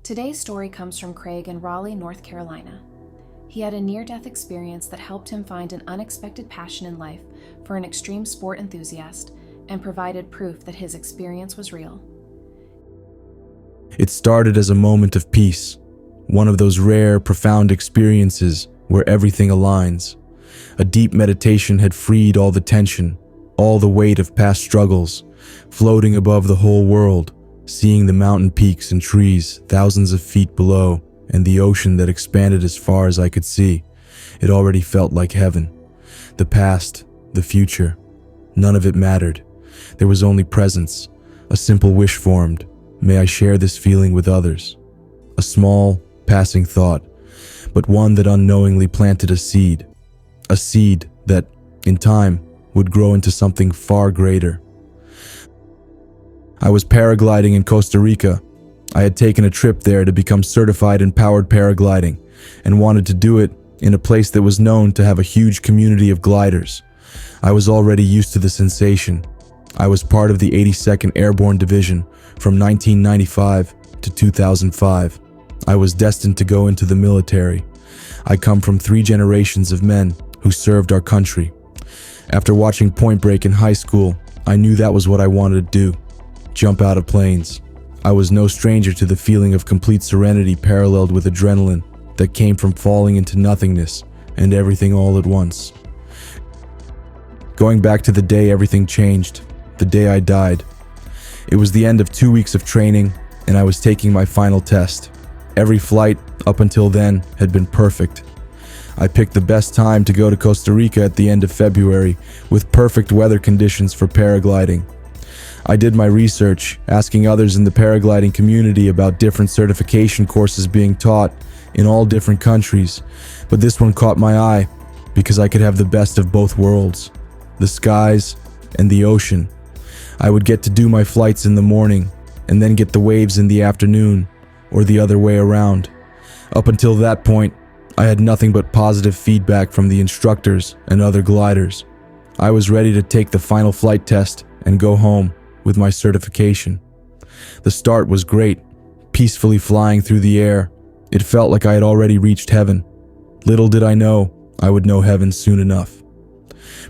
Today's story comes from Craig in Raleigh, North Carolina. He had a near-death experience that helped him find an unexpected passion in life for an extreme sport enthusiast and provided proof that his experience was real. It started as a moment of peace, one of those rare, profound experiences where everything aligns. A deep meditation had freed all the tension, all the weight of past struggles, floating above the whole world, seeing the mountain peaks and trees thousands of feet below, and the ocean that expanded as far as I could see. It already felt like heaven. The past, the future, none of it mattered. There was only presence. A simple wish formed. May I share this feeling with others? A small, passing thought, but one that unknowingly planted a seed. A seed that, in time, would grow into something far greater. I was paragliding in Costa Rica. I had taken a trip there to become certified in powered paragliding and wanted to do it in a place that was known to have a huge community of gliders. I was already used to the sensation. I was part of the 82nd Airborne Division from 1995 to 2005. I was destined to go into the military. I come from 3 generations of men who served our country. After watching Point Break in high school, I knew that was what I wanted to do. Jump out of planes. I was no stranger to the feeling of complete serenity paralleled with adrenaline that came from falling into nothingness and everything all at once. Going back to the day everything changed, the day I died. It was the end of 2 weeks of training, and I was taking my final test. Every flight up until then had been perfect. I picked the best time to go to Costa Rica at the end of February, with perfect weather conditions for paragliding. I did my research, asking others in the paragliding community about different certification courses being taught in all different countries, but this one caught my eye because I could have the best of both worlds, the skies and the ocean. I would get to do my flights in the morning and then get the waves in the afternoon, or the other way around. Up until that point, I had nothing but positive feedback from the instructors and other gliders. I was ready to take the final flight test and go home with my certification. The start was great, peacefully flying through the air. It felt like I had already reached heaven. Little did I know I would know heaven soon enough.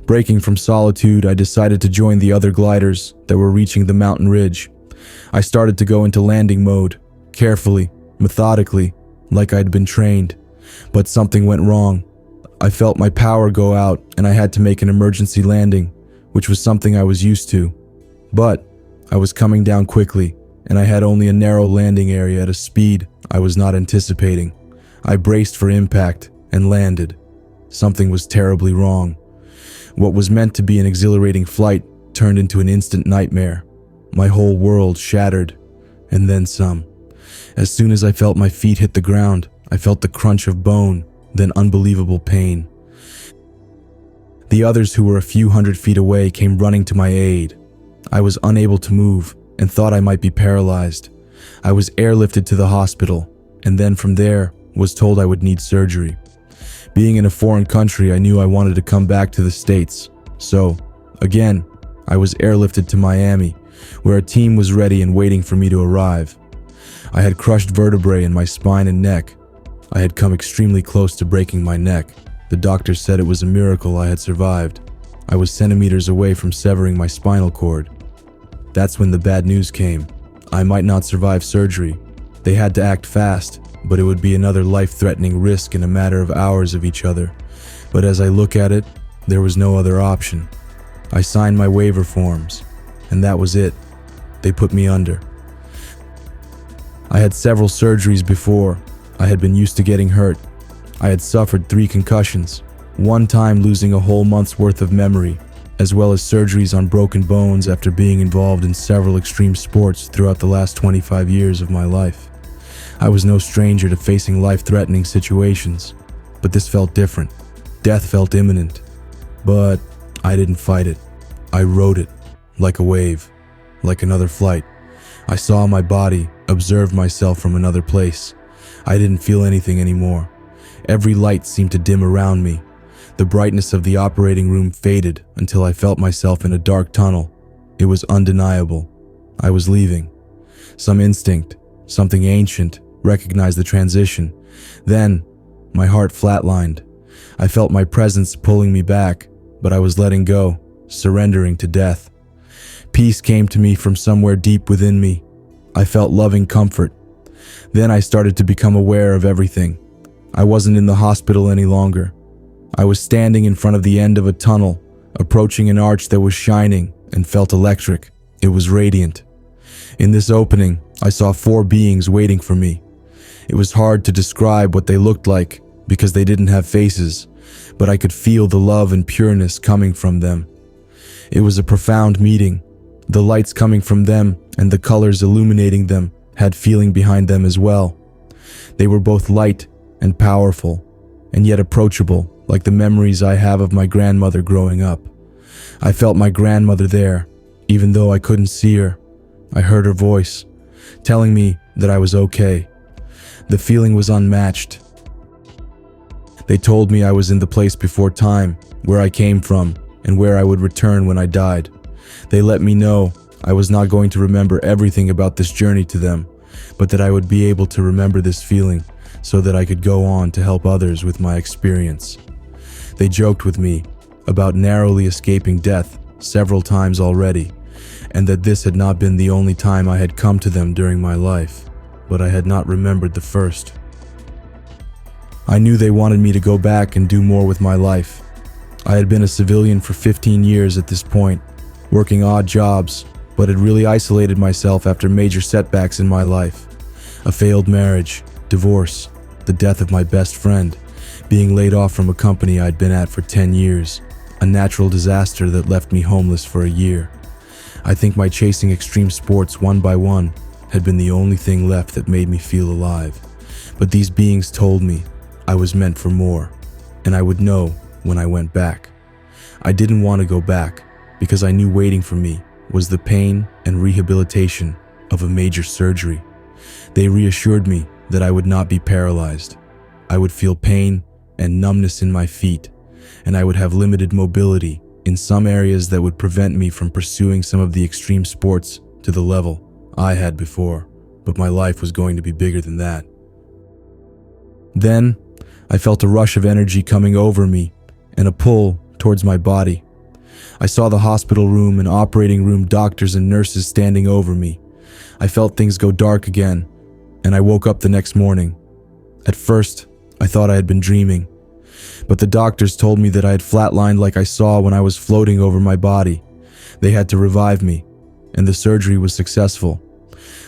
Breaking from solitude, I decided to join the other gliders that were reaching the mountain ridge. I started to go into landing mode, carefully, methodically, like I'd been trained. But something went wrong. I felt my power go out and I had to make an emergency landing, which was something I was used to. But I was coming down quickly, and I had only a narrow landing area at a speed I was not anticipating. I braced for impact and landed. Something was terribly wrong. What was meant to be an exhilarating flight turned into an instant nightmare. My whole world shattered, and then some. As soon as I felt my feet hit the ground, I felt the crunch of bone, then unbelievable pain. The others who were a few hundred feet away came running to my aid. I was unable to move and thought I might be paralyzed. I was airlifted to the hospital, and then from there was told I would need surgery. Being in a foreign country, I knew I wanted to come back to the States. So, again, I was airlifted to Miami, where a team was ready and waiting for me to arrive. I had crushed vertebrae in my spine and neck. I had come extremely close to breaking my neck. The doctors said it was a miracle I had survived. I was centimeters away from severing my spinal cord. That's when the bad news came. I might not survive surgery. They had to act fast, but it would be another life-threatening risk in a matter of hours of each other. But as I look at it, there was no other option. I signed my waiver forms, and that was it. They put me under. I had several surgeries before. I had been used to getting hurt. I had suffered 3 concussions, one time losing a whole month's worth of memory, as well as surgeries on broken bones after being involved in several extreme sports throughout the last 25 years of my life. I was no stranger to facing life-threatening situations, but this felt different. Death felt imminent, but I didn't fight it. I rode it, like a wave, like another flight. I saw my body, observed myself from another place. I didn't feel anything anymore. Every light seemed to dim around me. The brightness of the operating room faded until I felt myself in a dark tunnel. It was undeniable. I was leaving. Some instinct, something ancient, recognize the transition. Then, my heart flatlined. I felt my presence pulling me back, but I was letting go, surrendering to death. Peace came to me from somewhere deep within me. I felt loving comfort. Then I started to become aware of everything. I wasn't in the hospital any longer. I was standing in front of the end of a tunnel, approaching an arch that was shining and felt electric. It was radiant. In this opening, I saw 4 beings waiting for me. It was hard to describe what they looked like because they didn't have faces, but I could feel the love and pureness coming from them. It was a profound meeting. The lights coming from them and the colors illuminating them had feeling behind them as well. They were both light and powerful, and yet approachable, like the memories I have of my grandmother growing up. I felt my grandmother there, even though I couldn't see her. I heard her voice, telling me that I was okay. The feeling was unmatched. They told me I was in the place before time, where I came from, and where I would return when I died. They let me know I was not going to remember everything about this journey to them, but that I would be able to remember this feeling so that I could go on to help others with my experience. They joked with me about narrowly escaping death several times already, and that this had not been the only time I had come to them during my life, but I had not remembered the first. I knew they wanted me to go back and do more with my life. I had been a civilian for 15 years at this point, working odd jobs, but had really isolated myself after major setbacks in my life. A failed marriage, divorce, the death of my best friend, being laid off from a company I'd been at for 10 years, a natural disaster that left me homeless for a year. I think my chasing extreme sports one by one had been the only thing left that made me feel alive. But these beings told me I was meant for more, and I would know when I went back. I didn't want to go back because I knew waiting for me was the pain and rehabilitation of a major surgery. They reassured me that I would not be paralyzed. I would feel pain and numbness in my feet, and I would have limited mobility in some areas that would prevent me from pursuing some of the extreme sports to the level I had before, but my life was going to be bigger than that. Then, I felt a rush of energy coming over me and a pull towards my body. I saw the hospital room and operating room doctors and nurses standing over me. I felt things go dark again, and I woke up the next morning. At first, I thought I had been dreaming, but the doctors told me that I had flatlined like I saw when I was floating over my body. They had to revive me, and the surgery was successful.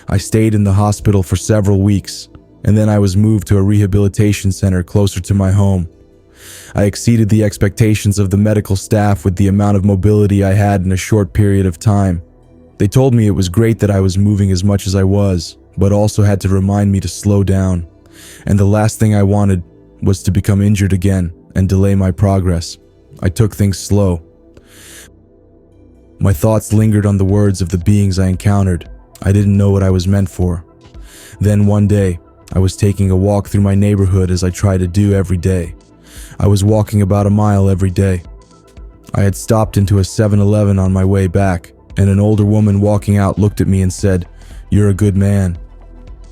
I stayed in the hospital for several weeks, and then I was moved to a rehabilitation center closer to my home. I exceeded the expectations of the medical staff with the amount of mobility I had in a short period of time. They told me it was great that I was moving as much as I was, but also had to remind me to slow down. And the last thing I wanted was to become injured again and delay my progress. I took things slow. My thoughts lingered on the words of the beings I encountered. I didn't know what I was meant for. Then one day, I was taking a walk through my neighborhood as I try to do every day. I was walking about a mile every day. I had stopped into a 7-Eleven on my way back, and an older woman walking out looked at me and said, "You're a good man."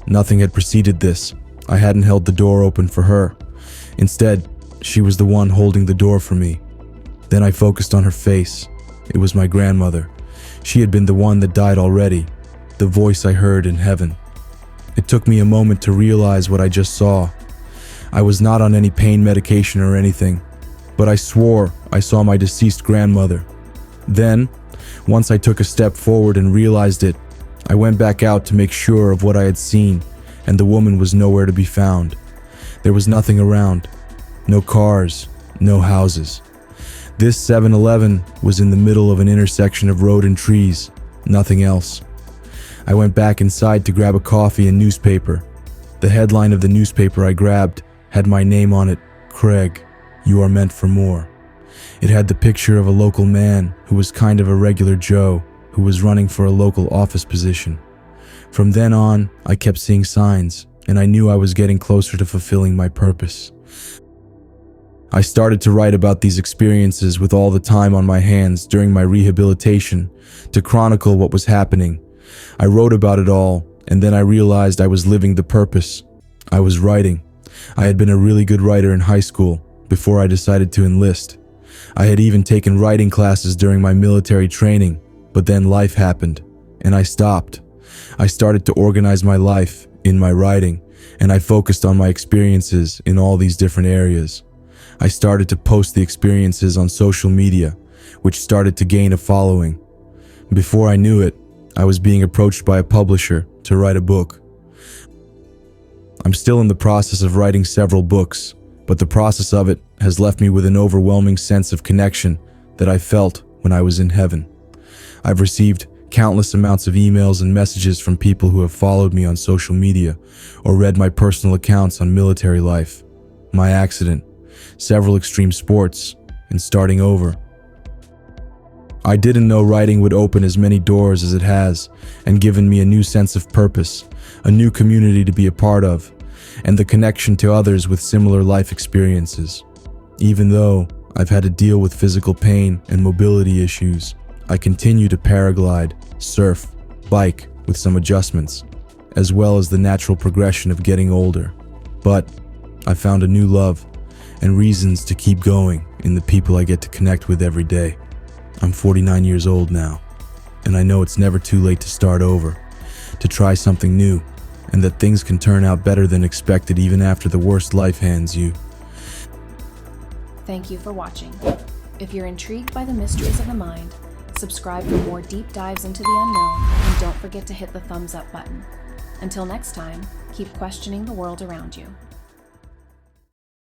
Nothing had preceded this. I hadn't held the door open for her. Instead, she was the one holding the door for me. Then I focused on her face. It was my grandmother. She had been the one that died already, the voice I heard in heaven. It took me a moment to realize what I just saw. I was not on any pain medication or anything, but I swore I saw my deceased grandmother. Then, once I took a step forward and realized it, I went back out to make sure of what I had seen, and the woman was nowhere to be found. There was nothing around. No cars, no houses. This 7-Eleven was in the middle of an intersection of road and trees, nothing else. I went back inside to grab a coffee and newspaper. The headline of the newspaper I grabbed had my name on it, "Craig, you are meant for more." It had the picture of a local man who was kind of a regular Joe who was running for a local office position. From then on, I kept seeing signs, and I knew I was getting closer to fulfilling my purpose. I started to write about these experiences with all the time on my hands during my rehabilitation to chronicle what was happening. I wrote about it all, and then I realized I was living the purpose I was writing. I had been a really good writer in high school before I decided to enlist. I had even taken writing classes during my military training, but then life happened, and I stopped. I started to organize my life in my writing, and I focused on my experiences in all these different areas. I started to post the experiences on social media, which started to gain a following. Before I knew it, I was being approached by a publisher to write a book. I'm still in the process of writing several books, but the process of it has left me with an overwhelming sense of connection that I felt when I was in heaven. I've received countless amounts of emails and messages from people who have followed me on social media or read my personal accounts on military life, my accident, several extreme sports, and starting over. I didn't know writing would open as many doors as it has and given me a new sense of purpose, a new community to be a part of, and the connection to others with similar life experiences. Even though I've had to deal with physical pain and mobility issues, I continue to paraglide, surf, bike with some adjustments, as well as the natural progression of getting older. But I found a new love and reasons to keep going in the people I get to connect with every day. I'm 49 years old now, and I know it's never too late to start over, to try something new, and that things can turn out better than expected even after the worst life hands you. Thank you for watching. If you're intrigued by the mysteries of the mind, subscribe for more deep dives into the unknown, and don't forget to hit the thumbs up button. Until next time, keep questioning the world around you.